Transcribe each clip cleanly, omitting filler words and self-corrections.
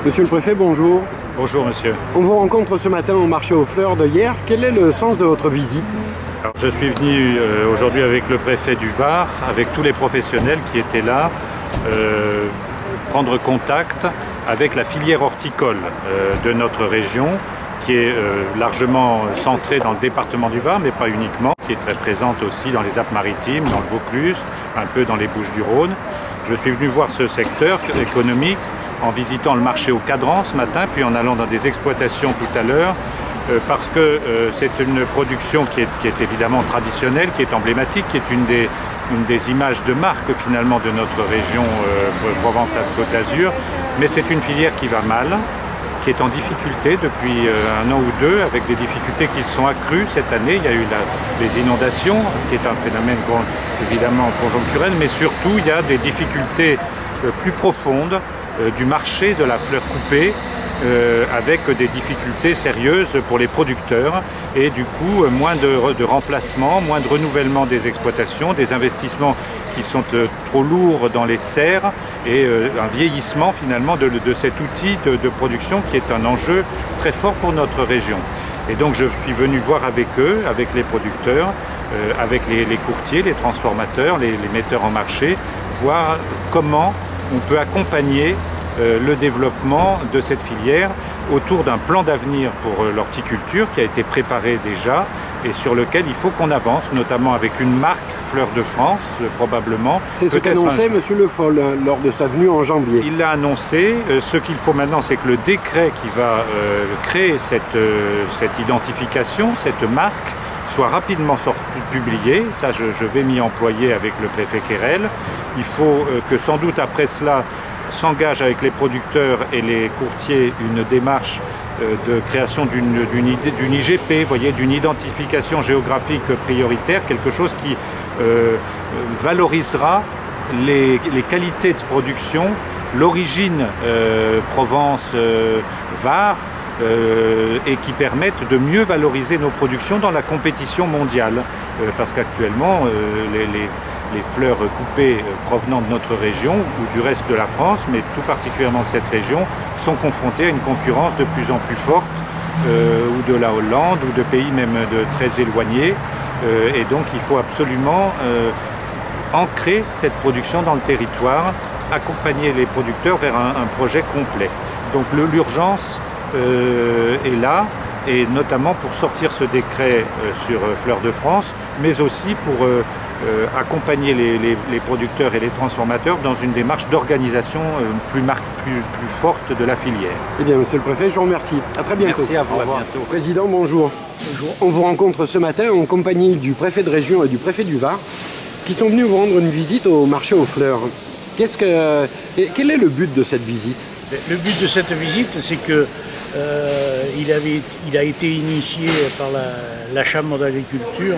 Monsieur le préfet, bonjour. Bonjour monsieur. On vous rencontre ce matin au marché aux fleurs de hier. Quel est le sens de votre visite? Alors, je suis venu aujourd'hui avec le préfet du Var, avec tous les professionnels qui étaient là, prendre contact avec la filière horticole de notre région, qui est largement centrée dans le département du Var, mais pas uniquement, qui est très présente aussi dans les Alpes-Maritimes, dans le Vaucluse, un peu dans les Bouches-du-Rhône. Je suis venu voir ce secteur économique en visitant le marché au Cadran ce matin, puis en allant dans des exploitations tout à l'heure, parce que c'est une production qui est évidemment traditionnelle, qui est emblématique, qui est une des images de marque finalement de notre région Provence-Alpes-Côte d'Azur, mais c'est une filière qui va mal, qui est en difficulté depuis un an ou deux, avec des difficultés qui se sont accrues cette année. Il y a eu les inondations, qui est un phénomène évidemment conjoncturel, mais surtout il y a des difficultés plus profondes du marché de la fleur coupée, avec des difficultés sérieuses pour les producteurs et du coup moins de remplacement, moins de renouvellement des exploitations, des investissements qui sont trop lourds dans les serres et un vieillissement finalement de cet outil de production qui est un enjeu très fort pour notre région. Et donc je suis venu voir avec eux, avec les producteurs, avec les courtiers, les transformateurs, les metteurs en marché, voir comment on peut accompagner le développement de cette filière autour d'un plan d'avenir pour l'horticulture qui a été préparé déjà et sur lequel il faut qu'on avance, notamment avec une marque Fleur de France, probablement. C'est ce qu'annonçait M. Le Foll lors de sa venue en janvier. Il l'a annoncé. Ce qu'il faut maintenant, c'est que le décret qui va créer cette identification, cette marque, soit rapidement publié. Ça, je vais m'y employer avec le préfet Querelle. Il faut que sans doute après cela s'engage avec les producteurs et les courtiers une démarche de création d'une IGP, voyez, d'une identification géographique prioritaire, quelque chose qui valorisera les qualités de production, l'origine Provence-Var, et qui permettent de mieux valoriser nos productions dans la compétition mondiale. Parce qu'actuellement, les fleurs coupées provenant de notre région ou du reste de la France, mais tout particulièrement de cette région, sont confrontées à une concurrence de plus en plus forte, ou de la Hollande, ou de pays même très éloignés. Et donc il faut absolument ancrer cette production dans le territoire, accompagner les producteurs vers un projet complet. Donc l'urgence est là, et notamment pour sortir ce décret sur Fleur de France, mais aussi pour accompagner les producteurs et les transformateurs dans une démarche d'organisation plus forte de la filière. Eh bien, monsieur le préfet, je vous remercie. À très bientôt. Merci à vous, à bientôt. Président, bonjour. Bonjour. On vous rencontre ce matin en compagnie du préfet de région et du préfet du Var, qui sont venus vous rendre une visite au marché aux fleurs. Quel est le but de cette visite? Le but de cette visite, c'est que il a été initié par la Chambre d'agriculture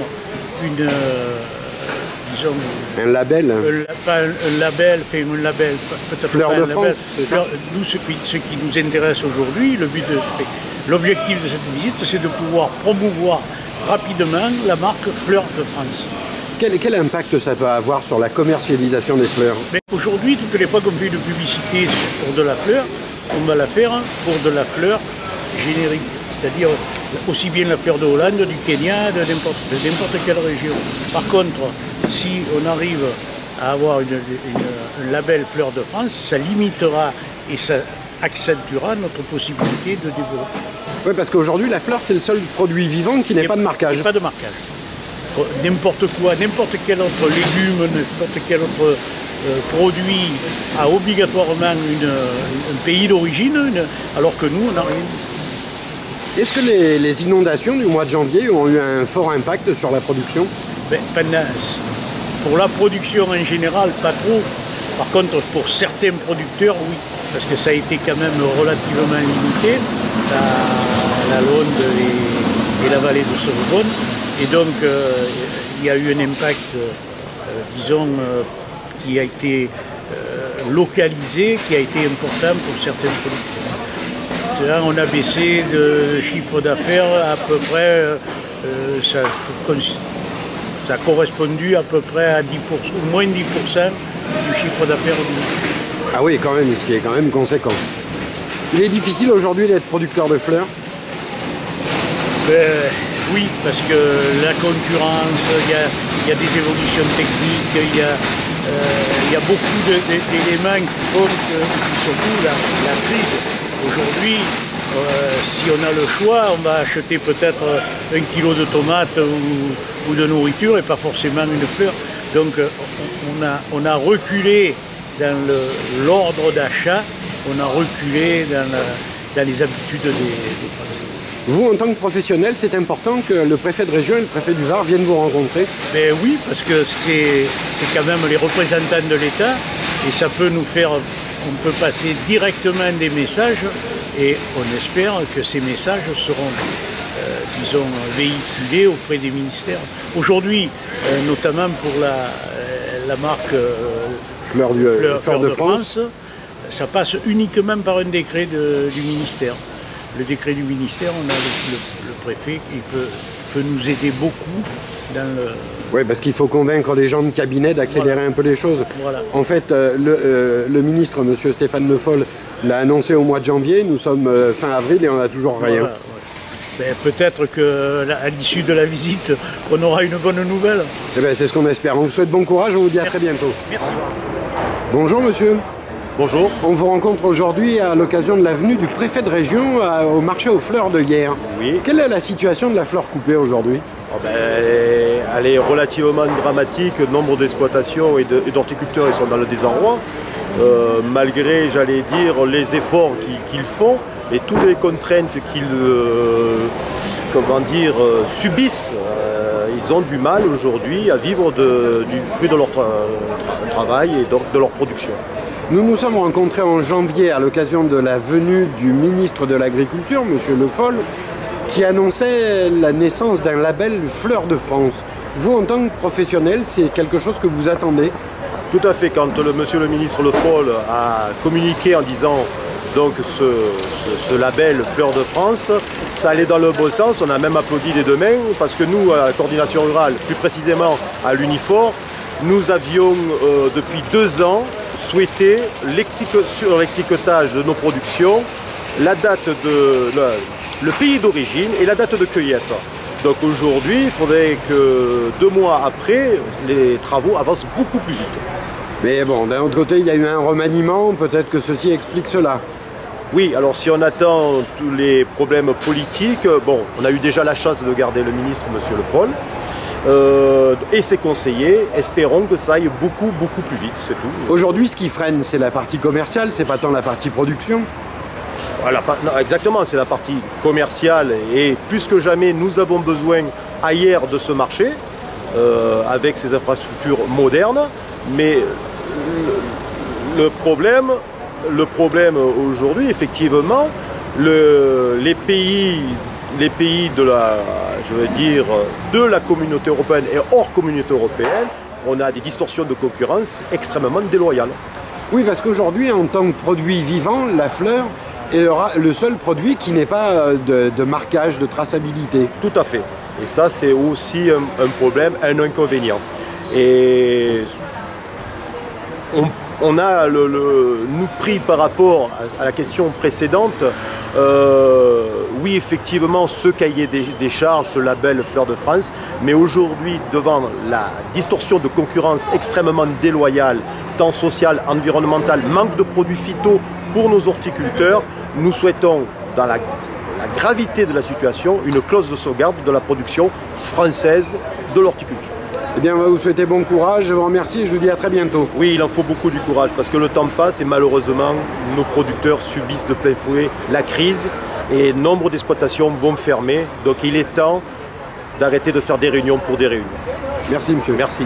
un label. Pas un label, un label, peut-être Fleur de France, c'est ça? Nous, ce qui nous intéresse aujourd'hui, l'objectif de cette visite, c'est de pouvoir promouvoir rapidement la marque Fleur de France. Quel impact ça peut avoir sur la commercialisation des fleurs? Aujourd'hui, toutes les fois qu'on fait une publicité pour de la fleur, on va la faire pour de la fleur générique, c'est-à-dire aussi bien la fleur de Hollande, du Kenya, de n'importe quelle région. Par contre, si on arrive à avoir un label Fleur de France, ça limitera et ça accentuera notre possibilité de développer. Oui, parce qu'aujourd'hui, la fleur, c'est le seul produit vivant qui n'est pas de marquage. Pas de marquage. N'importe quoi, n'importe quel autre légume, n'importe quel autre produit a obligatoirement un pays d'origine, alors que nous, on n'a rien. Est-ce que les inondations du mois de janvier ont eu un fort impact sur la production? Pour la production en général, pas trop. Par contre, pour certains producteurs, oui. Parce que ça a été quand même relativement limité, la Londe et la vallée de Sorbonne. Et donc, il y a eu un impact, disons, qui a été localisé, qui a été important pour certains producteurs. Là, on a baissé de chiffre d'affaires à peu près, ça a correspondu à peu près à 10%, ou moins 10% du chiffre d'affaires. Ah oui, quand même, ce qui est quand même conséquent. Il est difficile aujourd'hui d'être producteur de fleurs? Oui, parce que la concurrence, il y a des évolutions techniques, il y a beaucoup d'éléments qui font que, surtout la crise. Aujourd'hui, si on a le choix, on va acheter peut-être 1 kilo de tomates ou de nourriture et pas forcément une fleur. Donc on a reculé dans l'ordre d'achat, on a reculé dans les habitudes des Français. Vous, en tant que professionnel, c'est important que le préfet de région et le préfet du Var viennent vous rencontrer? Ben oui, parce que c'est quand même les représentants de l'État et ça peut nous faire, on peut passer directement des messages et on espère que ces messages seront, disons, véhiculés auprès des ministères. Aujourd'hui, notamment pour la marque Fleur de France, ça passe uniquement par un décret du ministère. Le décret du ministère, on a le préfet qui peut nous aider beaucoup dans le... Oui, parce qu'il faut convaincre les gens de cabinet d'accélérer un peu les choses. Voilà. En fait, le ministre, M. Stéphane Le Foll, l'a annoncé au mois de janvier. Nous sommes fin avril et on n'a toujours rien. Voilà, ouais. Peut-être qu'à l'issue de la visite, on aura une bonne nouvelle. Eh bien, c'est ce qu'on espère. On vous souhaite bon courage, on vous dit à très bientôt. Merci. Bonjour monsieur. Bonjour. On vous rencontre aujourd'hui à l'occasion de la venue du préfet de région au marché aux fleurs de Hyères. Oui. Quelle est la situation de la fleur coupée aujourd'hui? Elle est relativement dramatique. Nombre d'exploitations et d'horticulteurs sont dans le désarroi. Malgré, j'allais dire, les efforts qu'ils font et toutes les contraintes qu'ils subissent, ils ont du mal aujourd'hui à vivre du fruit de leur travail et donc de leur production. Nous nous sommes rencontrés en janvier à l'occasion de la venue du ministre de l'Agriculture, M. Le Foll, qui annonçait la naissance d'un label Fleur de France. Vous, en tant que professionnel, c'est quelque chose que vous attendez? Tout à fait. Quand monsieur le ministre Le Foll a communiqué en disant donc ce label Fleur de France, ça allait dans le bon sens. On a même applaudi des deux mains parce que nous, à la coordination rurale, plus précisément à l'Unifor, nous avions depuis 2 ans souhaité sur l'étiquetage de nos productions la date le pays d'origine et la date de cueillette. Donc aujourd'hui, il faudrait que 2 mois après, les travaux avancent beaucoup plus vite. Mais bon, d'un autre côté, il y a eu un remaniement, peut-être que ceci explique cela. Oui, alors si on attend tous les problèmes politiques, bon, on a eu déjà la chance de garder le ministre, M. Le Foll, et ses conseillers. Espérons que ça aille beaucoup plus vite, c'est tout. Aujourd'hui, ce qui freine, c'est la partie commerciale, c'est pas tant la partie production. Voilà, non, exactement, c'est la partie commerciale et plus que jamais, nous avons besoin ailleurs de ce marché, avec ces infrastructures modernes, mais le problème aujourd'hui, effectivement, les pays de la communauté européenne et hors communauté européenne, on a des distorsions de concurrence extrêmement déloyales. Oui, parce qu'aujourd'hui, en tant que produit vivant, la fleur est le seul produit qui n'est pas de marquage, de traçabilité. Tout à fait. Et ça, c'est aussi un problème, un inconvénient. Et on a nous pris par rapport à la question précédente, oui, effectivement, ce cahier des charges, ce label Fleur de France, mais aujourd'hui, devant la distorsion de concurrence extrêmement déloyale, tant sociale, environnementale, manque de produits phyto pour nos horticulteurs, nous souhaitons, dans la gravité de la situation, une clause de sauvegarde de la production française de l'horticulture. Eh bien, on va vous souhaiter bon courage, je vous remercie et je vous dis à très bientôt. Oui, il en faut beaucoup du courage parce que le temps passe et malheureusement, nos producteurs subissent de plein fouet la crise et nombre d'exploitations vont fermer. Donc il est temps d'arrêter de faire des réunions pour des réunions. Merci, monsieur. Merci.